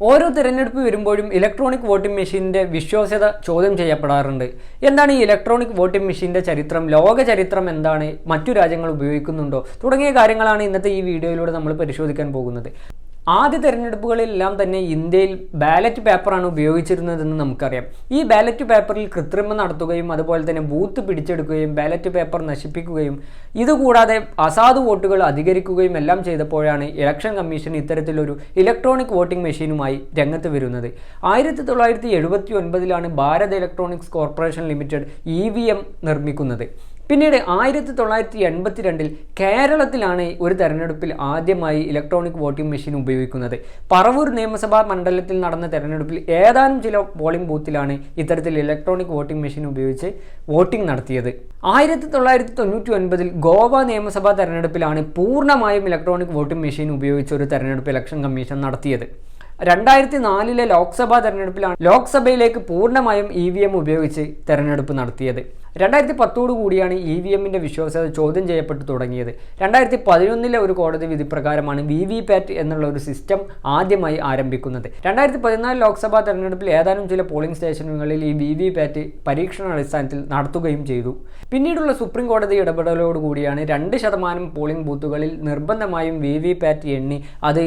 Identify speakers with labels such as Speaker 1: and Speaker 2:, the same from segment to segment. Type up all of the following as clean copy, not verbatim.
Speaker 1: ഓരോ തിരഞ്ഞെടുപ്പ് വരുമ്പോഴും ഇലക്ട്രോണിക് വോട്ടിംഗ് മെഷീനിന്റെ വിശ്വാസ്യത ചോദ്യം ചെയ്യപ്പെടാറുണ്ട്. എന്താണ് ഈ ഇലക്ട്രോണിക് വോട്ടിംഗ് മെഷീന്റെ ചരിത്രം, ലോക ചരിത്രം എന്താണ്, മറ്റു രാജ്യങ്ങൾ ഉപയോഗിക്കുന്നുണ്ടോ തുടങ്ങിയ കാര്യങ്ങളാണ് ഇന്നത്തെ ഈ വീഡിയോയിലൂടെ നമ്മൾ പരിശോധിക്കാൻ പോകുന്നത്. ആദ്യ തെരഞ്ഞെടുപ്പുകളിലെല്ലാം തന്നെ ഇന്ത്യയിൽ ബാലറ്റ് പേപ്പറാണ് ഉപയോഗിച്ചിരുന്നതെന്ന് നമുക്കറിയാം. ഈ ബാലറ്റ് പേപ്പറിൽ കൃത്രിമം നടത്തുകയും അതുപോലെ തന്നെ ബൂത്ത് പിടിച്ചെടുക്കുകയും ബാലറ്റ് പേപ്പർ നശിപ്പിക്കുകയും ഇതുകൂടാതെ അസാധു വോട്ടുകൾ അധികരിക്കുകയും എല്ലാം ചെയ്തപ്പോഴാണ് ഇലക്ഷൻ കമ്മീഷൻ ഇത്തരത്തിലൊരു ഇലക്ട്രോണിക് വോട്ടിംഗ് മെഷീനുമായി രംഗത്ത് വരുന്നത്. 1979 Bharat electronics corporation limited EVM നിർമ്മിക്കുന്നത്. പിന്നീട് 1982 കേരളത്തിലാണ് ഒരു തെരഞ്ഞെടുപ്പിൽ ആദ്യമായി ഇലക്ട്രോണിക് വോട്ടിംഗ് മെഷീൻ ഉപയോഗിക്കുന്നത്. പറവൂർ നിയമസഭാ മണ്ഡലത്തിൽ നടന്ന തെരഞ്ഞെടുപ്പിൽ ഏതാനും ചില പോളിംഗ് ബൂത്തിലാണ് ഇത്തരത്തിൽ ഇലക്ട്രോണിക് വോട്ടിംഗ് മെഷീൻ ഉപയോഗിച്ച് വോട്ടിംഗ് നടത്തിയത്. 1999 ഗോവ നിയമസഭാ തെരഞ്ഞെടുപ്പിലാണ് പൂർണ്ണമായും ഇലക്ട്രോണിക് വോട്ടിംഗ് മെഷീൻ ഉപയോഗിച്ച് ഒരു തെരഞ്ഞെടുപ്പ് ഇലക്ഷൻ കമ്മീഷൻ നടത്തിയത്. 2004 ലോക്സഭാ തെരഞ്ഞെടുപ്പിലാണ് ലോക്സഭയിലേക്ക് പൂർണ്ണമായും EVM ഉപയോഗിച്ച് തെരഞ്ഞെടുപ്പ് നടത്തിയത്. 2010 കൂടിയാണ് EVMന്റെ വിശ്വാസ്യത ചോദ്യം ചെയ്യപ്പെട്ടു തുടങ്ങിയത്. 2011 ഒരു കോടതി വിധി പ്രകാരമാണ് VVPAT എന്നുള്ള ഒരു സിസ്റ്റം ആദ്യമായി ആരംഭിക്കുന്നത്. 2014 ലോക്സഭാ തെരഞ്ഞെടുപ്പിൽ ഏതാനും ചില പോളിംഗ് സ്റ്റേഷനുകളിൽ ഈ VVPAT പരീക്ഷണാടിസ്ഥാനത്തിൽ നടത്തുകയും ചെയ്തു. പിന്നീടുള്ള സുപ്രീം കോടതി ഇടപെടലോടുകൂടിയാണ് 2% പോളിംഗ് ബൂത്തുകളിൽ നിർബന്ധമായും VVPAT എണ്ണി അത്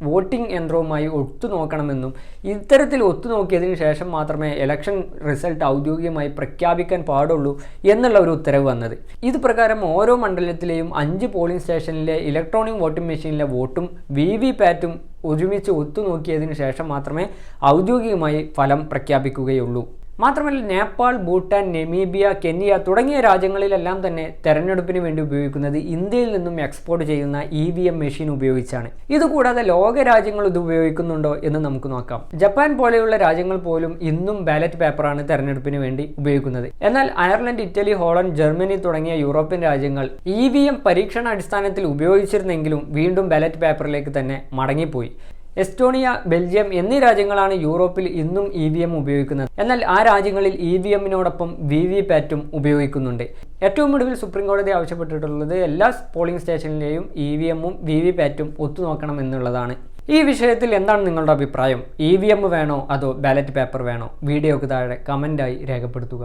Speaker 1: വോട്ടിംഗ് യന്ത്രവുമായി ഒത്തുനോക്കണമെന്നും ഇത്തരത്തിൽ ഒത്തുനോക്കിയതിനു ശേഷം മാത്രമേ ഇലക്ഷൻ റിസൾട്ട് ഔദ്യോഗികമായി പ്രഖ്യാപിക്കാൻ പാടുള്ളൂ എന്നുള്ള ഒരു ഉത്തരവ് വന്നത്. ഇത് പ്രകാരം ഓരോ മണ്ഡലത്തിലെയും 5 പോളിംഗ് സ്റ്റേഷനിലെ ഇലക്ട്രോണിക് വോട്ടിംഗ് മെഷീനിലെ വോട്ടും VVPATും ഒരുമിച്ച് ഒത്തുനോക്കിയതിനു ശേഷം മാത്രമേ ഔദ്യോഗികമായി ഫലം പ്രഖ്യാപിക്കുകയുള്ളൂ. മാത്രമല്ല നേപ്പാൾ, ഭൂട്ടാൻ, നമീബിയ, കെനിയ തുടങ്ങിയ രാജ്യങ്ങളിലെല്ലാം തന്നെ തെരഞ്ഞെടുപ്പിന് വേണ്ടി ഉപയോഗിക്കുന്നത് ഇന്ത്യയിൽ നിന്നും എക്സ്പോർട്ട് ചെയ്യുന്ന EVM മെഷീൻ ഉപയോഗിച്ചാണ്. ഇതുകൂടാതെ ലോക രാജ്യങ്ങൾ ഇത് ഉപയോഗിക്കുന്നുണ്ടോ എന്ന് നമുക്ക് നോക്കാം. ജപ്പാൻ പോലെയുള്ള രാജ്യങ്ങൾ പോലും ഇന്നും ബാലറ്റ് പേപ്പറാണ് തെരഞ്ഞെടുപ്പിന് വേണ്ടി ഉപയോഗിക്കുന്നത്. എന്നാൽ അയർലൻഡ്, ഇറ്റലി, ഹോളണ്ട്, ജർമ്മനി തുടങ്ങിയ യൂറോപ്യൻ രാജ്യങ്ങൾ EVM പരീക്ഷണാടിസ്ഥാനത്തിൽ ഉപയോഗിച്ചിരുന്നെങ്കിലും വീണ്ടും ബാലറ്റ് പേപ്പറിലേക്ക് തന്നെ മടങ്ങിപ്പോയി. എസ്റ്റോണിയ, ബെൽജിയം എന്നീ രാജ്യങ്ങളാണ് യൂറോപ്പിൽ ഇന്നും EVM ഉപയോഗിക്കുന്നത്. എന്നാൽ ആ രാജ്യങ്ങളിൽ EVMനോടൊപ്പം VVPATും ഉപയോഗിക്കുന്നുണ്ട്. ഏറ്റവും ഒടുവിൽ സുപ്രീം കോടതി ആവശ്യപ്പെട്ടിട്ടുള്ളത് എല്ലാ പോളിംഗ് സ്റ്റേഷനിലെയും EVMും VVPATും ഒത്തുനോക്കണം എന്നുള്ളതാണ്. ഈ വിഷയത്തിൽ എന്താണ് നിങ്ങളുടെ അഭിപ്രായം? EVM വേണോ അതോ ബാലറ്റ് പേപ്പർ വേണോ? വീഡിയോക്ക് താഴെ കമൻ്റായി രേഖപ്പെടുത്തുക.